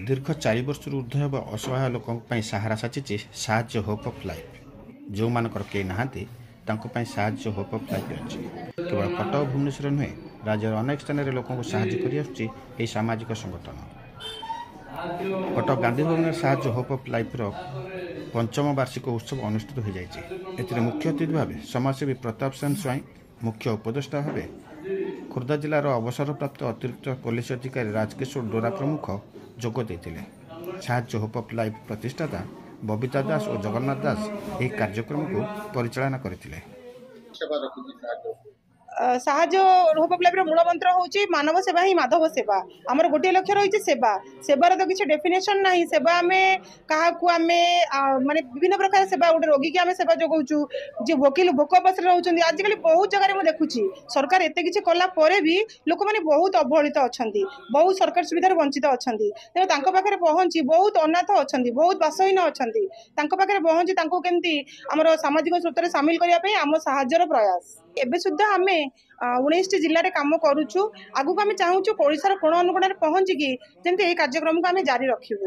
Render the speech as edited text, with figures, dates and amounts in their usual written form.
दीर्घ 4 वर्ष ऊर्ध्व हे असहाय लोकों सहारा साची साहाय्य होप ऑफ लाइफ जो मानकर कई नहांती साहाय्य होप ऑफ लाइफ अच्छी केवल कटक भुवनेश्वर नुहे राज्यर अनेक स्थान में लोक साहाय्य कर सामाजिक संगठन कटक गांधी भवन साहाय्य होप ऑफ लाइफ पंचम वार्षिक उत्सव अनुष्ठित हो जाए मुख्य अतिथि भाव समाजसेवी प्रताप सेन स्वाई मुख्य उपदेष्टा भाव खोर्धा जिलार अवसर प्राप्त अतिरिक्त पुलिस अधिकारी राजकिशोर डोरा प्रमुख जोग देते साहाय्य होप ऑफ लाइफ प्रतिष्ठाता बबीता दास और जगन्नाथ दास यह कार्यक्रम को परिचालना करथिले। साहाय्य होप ऑफ लाइफ मूल मंत्र होची मानव सेवा ही माधव सेवा आमर गोटे लक्ष्य रही सेवा सेवार तो किसी डेफिनेशन ना सेवा आम क्या माने विभिन्न प्रकार सेवा गोटे रोगी की आम सेवा जोगाऊँ जी वकिल भोक बस रोचे आजिकल बहुत जगह मुझे देखुची सरकार एत किसी कला भी लोक मैंने बहुत अवहेलित अच्छा बहुत सरकार सुविधा वंचित अच्छा तेनाली पाखे पहुँची बहुत अनाथ अच्छा बहुत बासहीन अच्छा पाखे पहुँची केमती आम सामाजिक स्रोत सामिल करने आम साहाय्यर प्रयास एबे सुद्धा आम 19 जिले में कम करुचु आगु आम चाहूँ ओडिशार कोण अनुकोण पहुँचिकी जमी कार्यक्रम को आम जारी रखिबु।